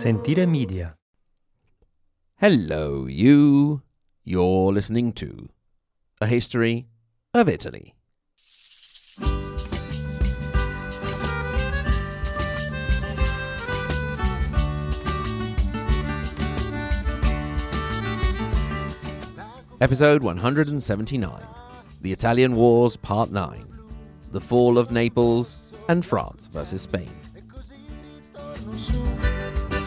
Sentire Media. Hello, you. You're listening to A History of Italy. Episode 179, The Italian Wars, Part 9, The Fall of Naples and France versus Spain.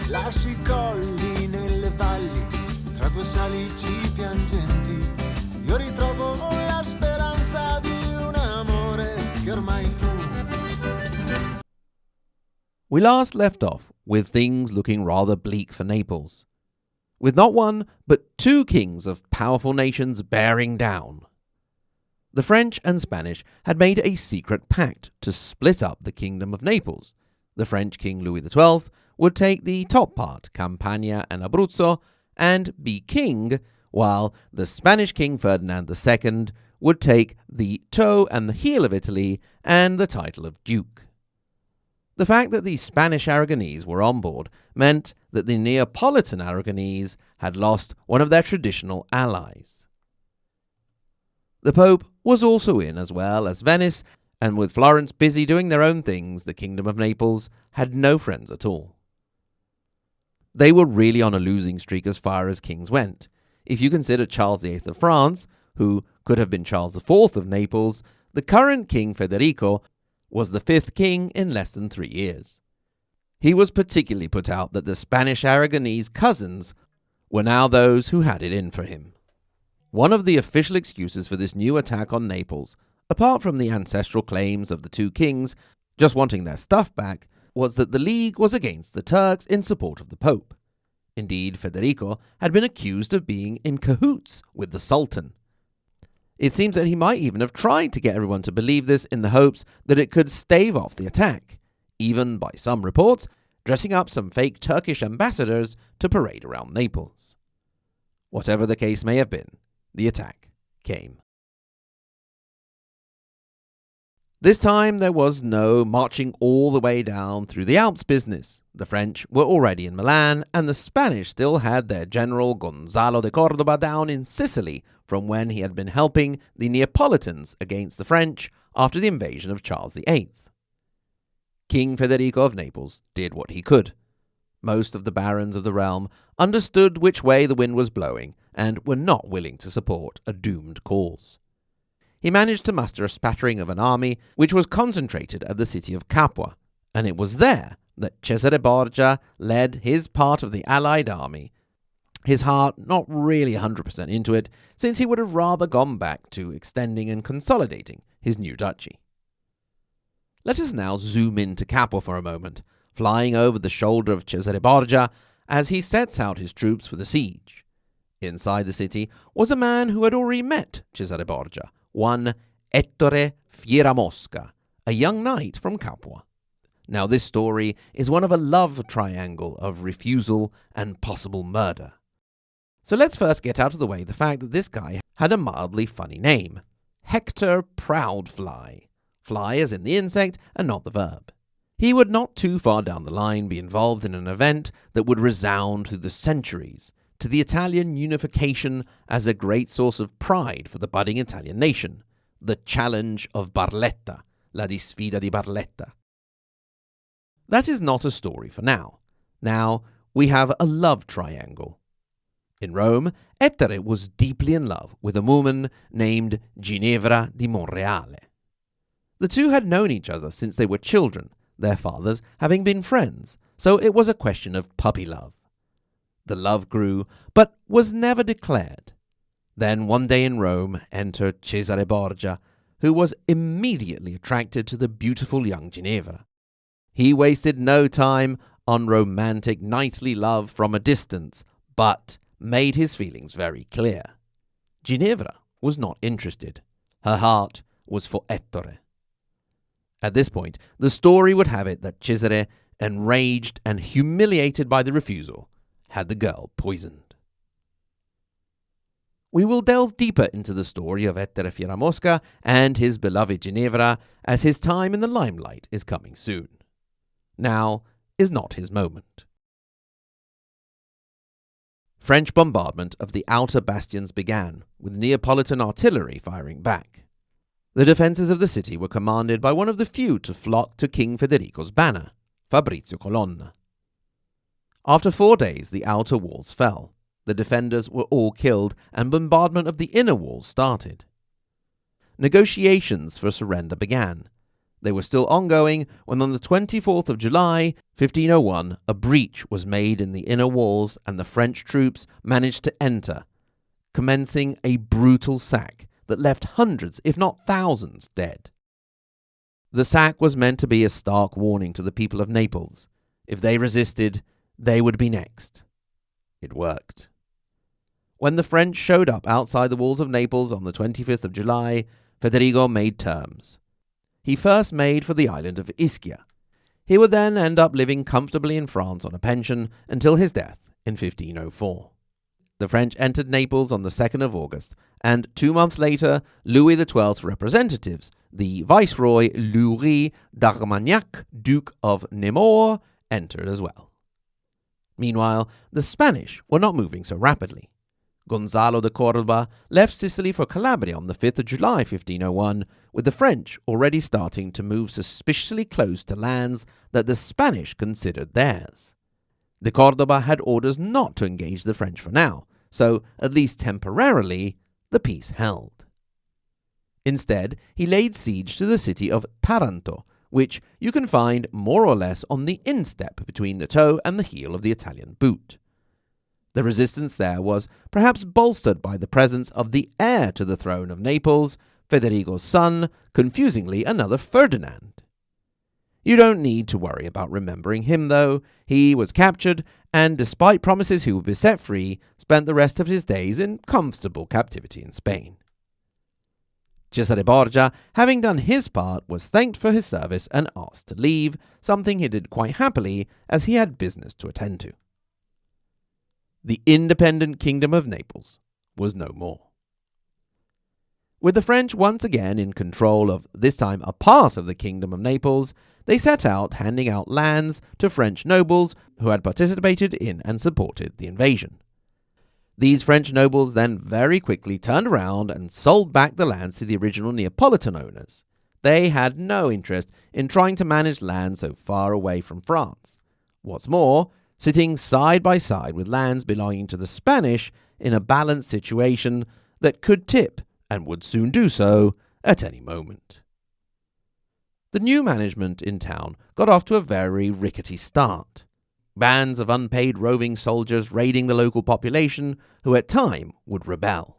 Lasci colli nelle valli, tra due salici piangenti, io ritrovo la speranza di un amore che ormai fu. We last left off with things looking rather bleak for Naples, with not one but two kings of powerful nations bearing down. The French and Spanish had made a secret pact to split up the kingdom of Naples. The French king Louis XII would take the top part, Campania and Abruzzo, and be king, while the Spanish king Ferdinand II would take the toe and the heel of Italy and the title of duke. The fact that the Spanish Aragonese were on board meant that the Neapolitan Aragonese had lost one of their traditional allies. The Pope was also in, as well as Venice, and with Florence busy doing their own things, the Kingdom of Naples had no friends at all. They were really on a losing streak as far as kings went. If you consider Charles VIII of France, who could have been Charles IV of Naples, the current king Federico was the fifth king in less than 3 years. He was particularly put out that the Spanish Aragonese cousins were now those who had it in for him. One of the official excuses for this new attack on Naples, apart from the ancestral claims of the two kings just wanting their stuff back, was that the League was against the Turks in support of the Pope. Indeed, Federico had been accused of being in cahoots with the Sultan. It seems that he might even have tried to get everyone to believe this in the hopes that it could stave off the attack, even, by some reports, dressing up some fake Turkish ambassadors to parade around Naples. Whatever the case may have been, the attack came. This time there was no marching all the way down through the Alps business. The French were already in Milan, and the Spanish still had their general Gonzalo De Cordoba down in Sicily from when he had been helping the Neapolitans against the French after the invasion of Charles VIII. King Federico of Naples did what he could. Most of the barons of the realm understood which way the wind was blowing and were not willing to support a doomed cause. He managed to muster a spattering of an army which was concentrated at the city of Capua, and it was there that Cesare Borgia led his part of the allied army, his heart not really 100% into it, since he would have rather gone back to extending and consolidating his new duchy. Let us now zoom into Capua for a moment, flying over the shoulder of Cesare Borgia as he sets out his troops for the siege. Inside the city was a man who had already met Cesare Borgia, one Ettore Fieramosca, a young knight from Capua. Now this story is one of a love triangle of refusal and possible murder. So let's first get out of the way the fact that this guy had a mildly funny name, Hector Proudfly. Fly as in the insect and not the verb. He would not too far down the line be involved in an event that would resound through the centuries, to the Italian unification as a great source of pride for the budding Italian nation, the challenge of Barletta, la disfida di Barletta. That is not a story for now. Now we have a love triangle. In Rome, Ettore was deeply in love with a woman named Ginevra da Monreale. The two had known each other since they were children, their fathers having been friends, so it was a question of puppy love. The love grew, but was never declared. Then one day in Rome entered Cesare Borgia, who was immediately attracted to the beautiful young Ginevra. He wasted no time on romantic knightly love from a distance, but made his feelings very clear. Ginevra was not interested. Her heart was for Ettore. At this point, the story would have it that Cesare, enraged and humiliated by the refusal, had the girl poisoned. We will delve deeper into the story of Ettore Fieramosca and his beloved Ginevra as his time in the limelight is coming soon. Now is not his moment. French bombardment of the outer bastions began, with Neapolitan artillery firing back. The defences of the city were commanded by one of the few to flock to King Federico's banner, Fabrizio Colonna. After 4 days, the outer walls fell. The defenders were all killed, and bombardment of the inner walls started. Negotiations for surrender began. They were still ongoing when on the 24th of July, 1501, a breach was made in the inner walls and the French troops managed to enter, commencing a brutal sack that left hundreds, if not thousands, dead. The sack was meant to be a stark warning to the people of Naples. If they resisted, they would be next. It worked. When the French showed up outside the walls of Naples on the 25th of July, Federico made terms. He first made for the island of Ischia. He would then end up living comfortably in France on a pension until his death in 1504. The French entered Naples on the 2nd of August, and 2 months later, Louis XII's representatives, the Viceroy Louis d'Armagnac, Duke of Nemours, entered as well. Meanwhile, the Spanish were not moving so rapidly. Gonzalo de Cordoba left Sicily for Calabria on the 5th of July 1501, with the French already starting to move suspiciously close to lands that the Spanish considered theirs. De Cordoba had orders not to engage the French for now, so, at least temporarily, the peace held. Instead, he laid siege to the city of Taranto, which you can find more or less on the instep between the toe and the heel of the Italian boot. The resistance there was perhaps bolstered by the presence of the heir to the throne of Naples, Federico's son, confusingly another Ferdinand. You don't need to worry about remembering him, though. He was captured, and despite promises he would be set free, spent the rest of his days in comfortable captivity in Spain. Cesare Borgia, having done his part, was thanked for his service and asked to leave, something he did quite happily as he had business to attend to. The independent Kingdom of Naples was no more. With the French once again in control of, this time, a part of the Kingdom of Naples, they set out handing out lands to French nobles who had participated in and supported the invasion. These French nobles then very quickly turned around and sold back the lands to the original Neapolitan owners. They had no interest in trying to manage land so far away from France. What's more, sitting side by side with lands belonging to the Spanish in a balanced situation that could tip, and would soon do so, at any moment. The new management in town got off to a very rickety start. Bands of unpaid roving soldiers raiding the local population, who at time would rebel.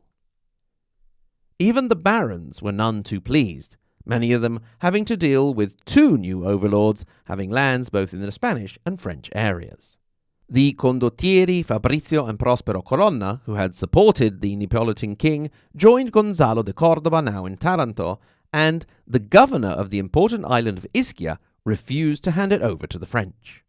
Even the barons were none too pleased, many of them having to deal with 2 new overlords having lands both in the Spanish and French areas. The condottieri Fabrizio and Prospero Colonna, who had supported the Neapolitan king, joined Gonzalo de Cordoba now in Taranto, and the governor of the important island of Ischia refused to hand it over to the French.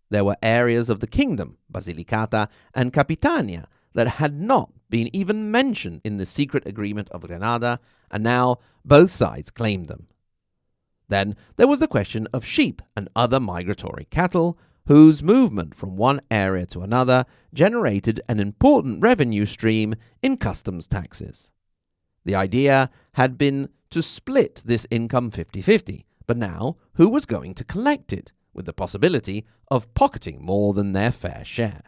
There were areas of the kingdom, Basilicata and Capitania, that had not been even mentioned in the secret agreement of Granada, and now both sides claimed them. Then there was the question of sheep and other migratory cattle, whose movement from one area to another generated an important revenue stream in customs taxes. The idea had been to split this income 50-50, but now who was going to collect it, with the possibility of pocketing more than their fair share?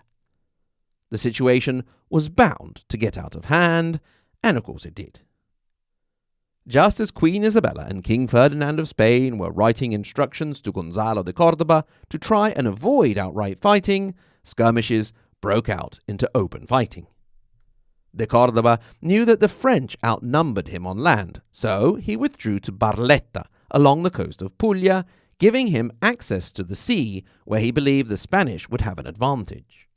The situation was bound to get out of hand, and of course it did. Just as Queen Isabella and King Ferdinand of Spain were writing instructions to Gonzalo de Cordoba to try and avoid outright fighting, skirmishes broke out into open fighting. De Cordoba knew that the French outnumbered him on land, so he withdrew to Barletta along the coast of Puglia, giving him access to the sea where he believed the Spanish would have an advantage.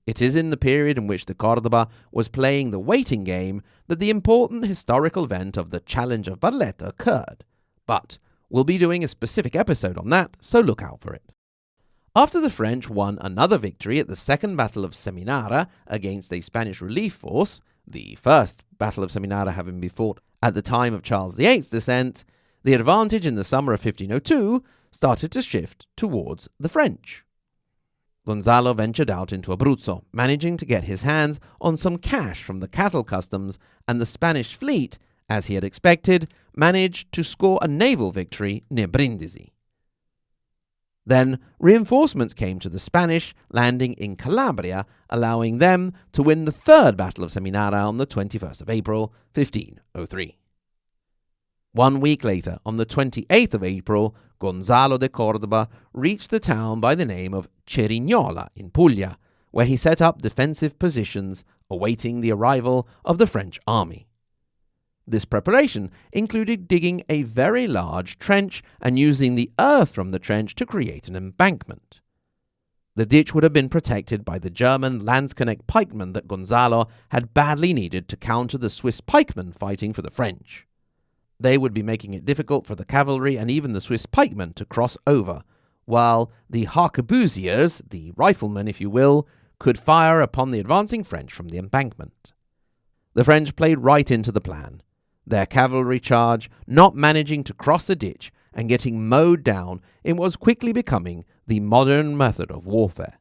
It is in the period in which de Cordoba was playing the waiting game that the important historical event of the Challenge of Barletta occurred, but we'll be doing a specific episode on that, so look out for it. After the French won another victory at the Second Battle of Seminara against a Spanish relief force, the first Battle of Seminara having been fought at the time of Charles VIII's descent, the advantage in the summer of 1502 started to shift towards the French. Gonzalo ventured out into Abruzzo, managing to get his hands on some cash from the cattle customs, and the Spanish fleet, as he had expected, managed to score a naval victory near Brindisi. Then reinforcements came to the Spanish, landing in Calabria, allowing them to win the Third Battle of Seminara on the 21st of April, 1503. 1 week later, on the 28th of April, Gonzalo de Cordoba reached the town by the name of Cerignola in Puglia, where he set up defensive positions awaiting the arrival of the French army. This preparation included digging a very large trench and using the earth from the trench to create an embankment. The ditch would have been protected by the German Landsknecht pikemen that Gonzalo had badly needed to counter the Swiss pikemen fighting for the French. They would be making it difficult for the cavalry and even the Swiss pikemen to cross over, while the harquebusiers, the riflemen if you will, could fire upon the advancing French from the embankment. The French played right into the plan, their cavalry charge not managing to cross the ditch and getting mowed down in what was quickly becoming the modern method of warfare.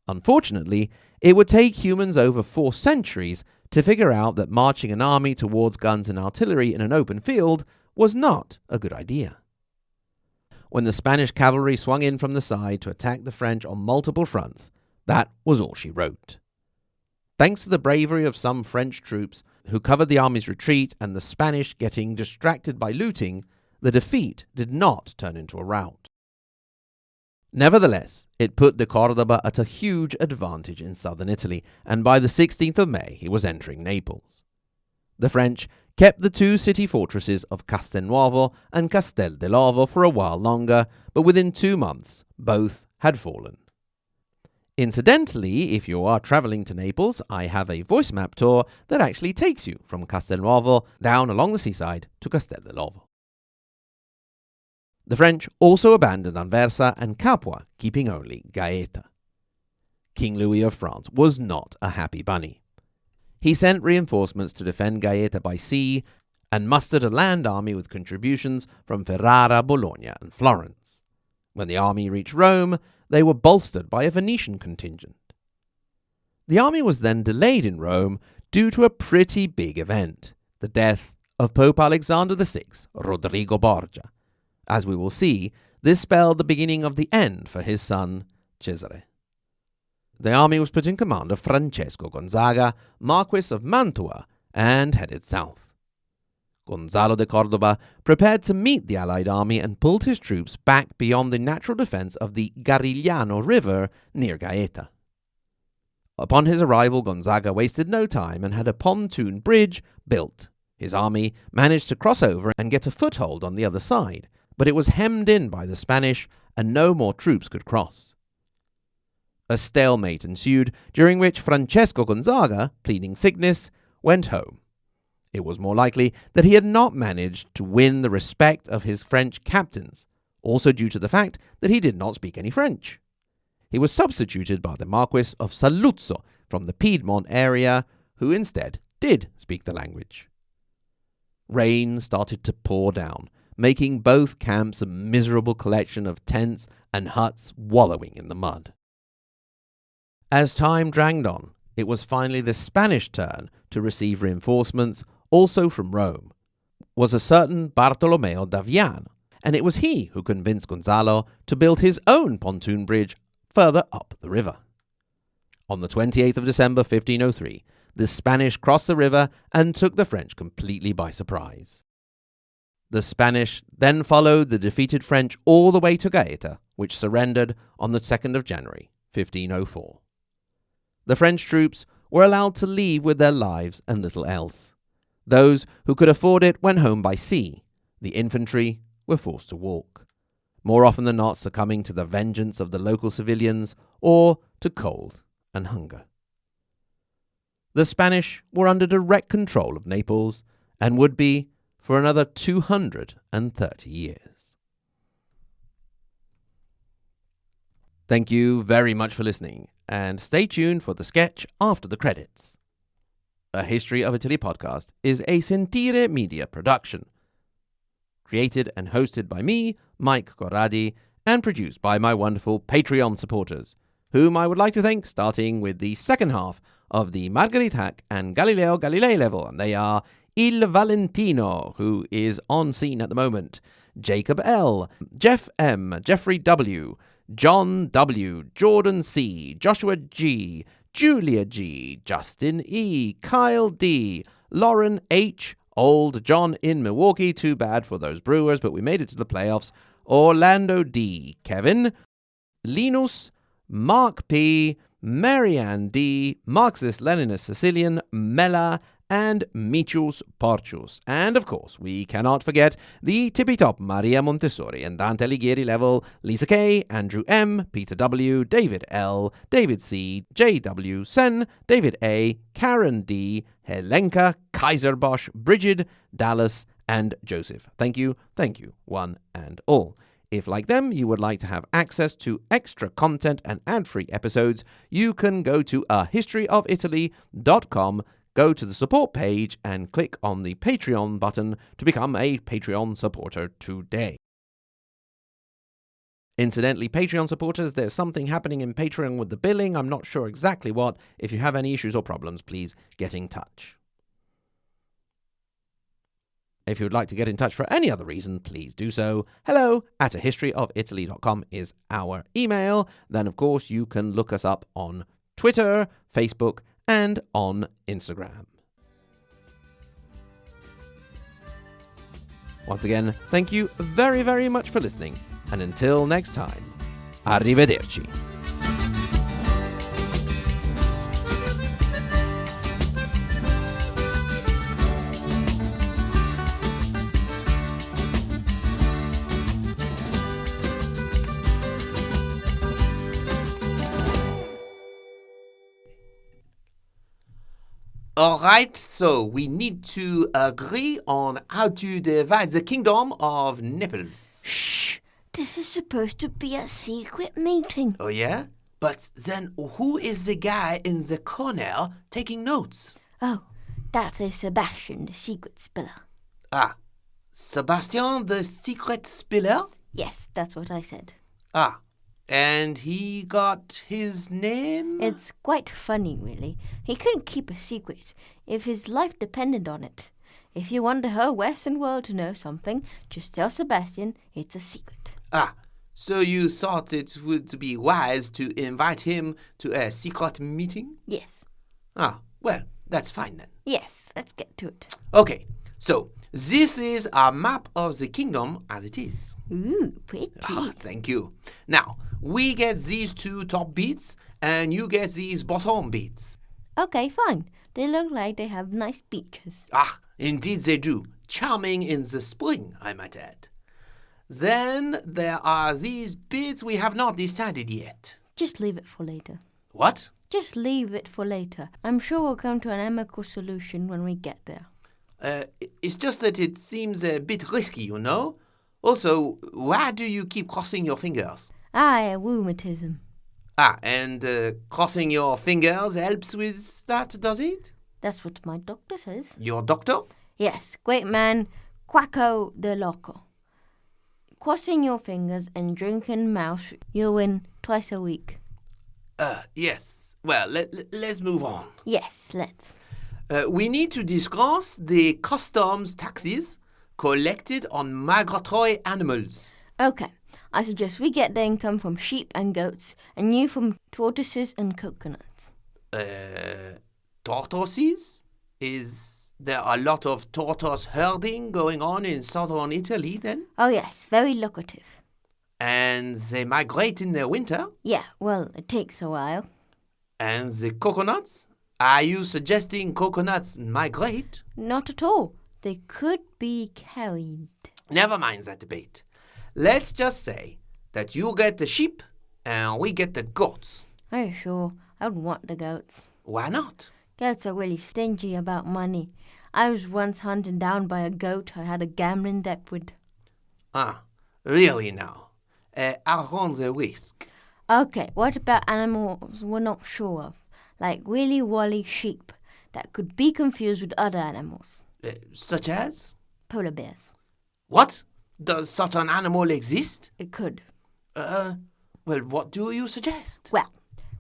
Unfortunately, it would take humans over 4 centuries to figure out that marching an army towards guns and artillery in an open field was not a good idea. When the Spanish cavalry swung in from the side to attack the French on multiple fronts, that was all she wrote. Thanks to the bravery of some French troops who covered the army's retreat and the Spanish getting distracted by looting, the defeat did not turn into a rout. Nevertheless, it put de Cordoba at a huge advantage in southern Italy, and by the 16th of May he was entering Naples. The French kept the 2 city fortresses of Castelnuovo and Castel dell'Ovo for a while longer, but within 2 months both had fallen. Incidentally, if you are travelling to Naples, I have a voice map tour that actually takes you from Castelnuovo down along the seaside to Castel dell'Ovo. The French also abandoned Anversa and Capua, keeping only Gaeta. King Louis of France was not a happy bunny. He sent reinforcements to defend Gaeta by sea and mustered a land army with contributions from Ferrara, Bologna, and Florence. When the army reached Rome, they were bolstered by a Venetian contingent. The army was then delayed in Rome due to a pretty big event, the death of Pope Alexander VI, Rodrigo Borgia. As we will see, this spelled the beginning of the end for his son, Cesare. The army was put in command of Francesco Gonzaga, Marquis of Mantua, and headed south. Gonzalo de Cordoba prepared to meet the allied army and pulled his troops back beyond the natural defense of the Garigliano River near Gaeta. Upon his arrival, Gonzaga wasted no time and had a pontoon bridge built. His army managed to cross over and get a foothold on the other side, but it was hemmed in by the Spanish and no more troops could cross. A stalemate ensued, during which Francesco Gonzaga, pleading sickness, went home. It was more likely that he had not managed to win the respect of his French captains, also due to the fact that he did not speak any French. He was substituted by the Marquis of Saluzzo from the Piedmont area, who instead did speak the language. Rain started to pour down, making both camps a miserable collection of tents and huts wallowing in the mud. As time dragged on, it was finally the Spanish turn to receive reinforcements, also from Rome, was a certain Bartolomeo da Viano, and it was he who convinced Gonzalo to build his own pontoon bridge further up the river. On the 28th of December 1503, the Spanish crossed the river and took the French completely by surprise. The Spanish then followed the defeated French all the way to Gaeta, which surrendered on the 2nd of January, 1504. The French troops were allowed to leave with their lives and little else. Those who could afford it went home by sea. The infantry were forced to walk, more often than not succumbing to the vengeance of the local civilians or to cold and hunger. The Spanish were under direct control of Naples and would be for another 230 years. Thank you very much for listening, and stay tuned for the sketch after the credits. A History of Italy podcast is a Sentire Media production, created and hosted by me, Mike Corradi, and produced by my wonderful Patreon supporters, whom I would like to thank, starting with the second half of the Marguerite Hack and Galileo Galilei level, and they are Il Valentino, who is on scene at the moment, Jacob L., Jeff M., Jeffrey W., John W., Jordan C., Joshua G., Julia G., Justin E., Kyle D., Lauren H., Old John in Milwaukee, too bad for those Brewers, but we made it to the playoffs, Orlando D., Kevin, Linus, Mark P., Marianne D., Marxist-Leninist Sicilian, Mela, and Michus Porcius. And, of course, we cannot forget the tippy-top Maria Montessori and Dante Alighieri level, Lisa K., Andrew M., Peter W., David L., David C., J.W., Sen, David A., Karen D., Helenka, Kaiser Bosch, Bridget, Dallas, and Joseph. Thank you, one and all. If, like them, you would like to have access to extra content and ad-free episodes, you can go to ahistoryofitaly.com, go to the support page, and click on the Patreon button to become a Patreon supporter today. Incidentally, Patreon supporters, there's something happening in Patreon with the billing. I'm not sure exactly what. If you have any issues or problems, please get in touch. If you would like to get in touch for any other reason, please do so. hello@ahistoryofitaly.com is our email. Then, of course, you can look us up on Twitter, Facebook, and on Instagram. Once again, thank you very, very much for listening. And until next time, arrivederci. Alright, so we need to agree on how to divide the kingdom of Naples. Shh! This is supposed to be a secret meeting. Oh yeah? But then who is the guy in the corner taking notes? Oh, that is Sebastian, the secret spiller. Ah, Sebastian the secret spiller? Yes, that's what I said. Ah, and he got his name? It's quite funny, really. He couldn't keep a secret if his life depended on it. If you want the whole Western world to know something, just tell Sebastian it's a secret. Ah, so you thought it would be wise to invite him to a secret meeting? Yes. Ah, well, that's fine then. Yes, let's get to it. Okay, so this is our map of the kingdom as it is. Ooh, pretty. Ah, thank you. Now, we get these two top beats, and you get these bottom beats. Okay, fine. They look like they have nice beaches. Ah, indeed they do. Charming in the spring, I might add. Then there are these bits we have not decided yet. Just leave it for later. What? Just leave it for later. I'm sure we'll come to an amicable solution when we get there. It's just that it seems a bit risky, you know? Also, why do you keep crossing your fingers? Rheumatism. Ah, and crossing your fingers helps with that, does it? That's what my doctor says. Your doctor? Yes, great man, Quacko de Loco. Crossing your fingers and drinking mouse urine twice a week. Yes. Well, let's move on. Yes, let's. We need to discuss the customs taxes collected on migratory animals. Okay, I suggest we get the income from sheep and goats, and you from tortoises and coconuts. Tortoises? Is there a lot of tortoise herding going on in southern Italy then? Oh yes, very lucrative. And they migrate in the winter? Yeah, well, it takes a while. And the coconuts? Are you suggesting coconuts migrate? Not at all. They could be carried. Never mind that debate. Let's just say that you get the sheep and we get the goats. Are you sure? I would want the goats. Why not? Goats are really stingy about money. I was once hunted down by a goat I had a gambling debt with. Ah, really now? I'll run the risk. Okay, what about animals we're not sure of? Like really woolly sheep that could be confused with other animals. Such as? Polar bears. What? Does such an animal exist? It could. Well, what do you suggest? Well,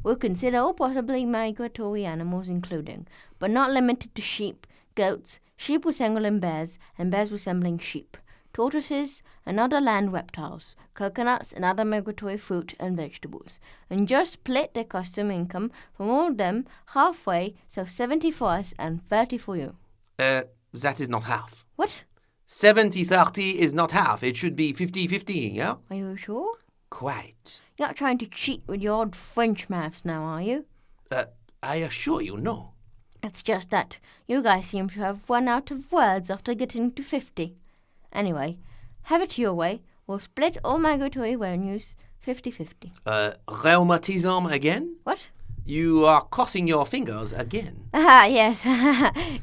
We'll consider all possibly migratory animals including, but not limited to sheep, goats, sheep resembling bears, and bears resembling sheep, tortoises and other land reptiles, coconuts and other migratory fruit and vegetables, and just split the customer income from all of them halfway, so 70 for us and 30 for you. That is not half. What? 70-30 is not half. It should be 50-50, yeah? Are you sure? Quite. You're not trying to cheat with your old French maths now, are you? I assure you, no. It's just that you guys seem to have run out of words after getting to 50. Anyway, have it your way. We'll split all migratory revenues 50-50. Rheumatism again? What? You are crossing your fingers again. Ah, yes.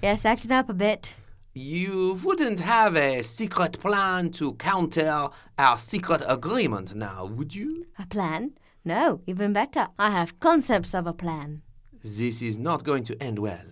Yes, acting up a bit. You wouldn't have a secret plan to counter our secret agreement now, would you? A plan? No, even better. I have concepts of a plan. This is not going to end well.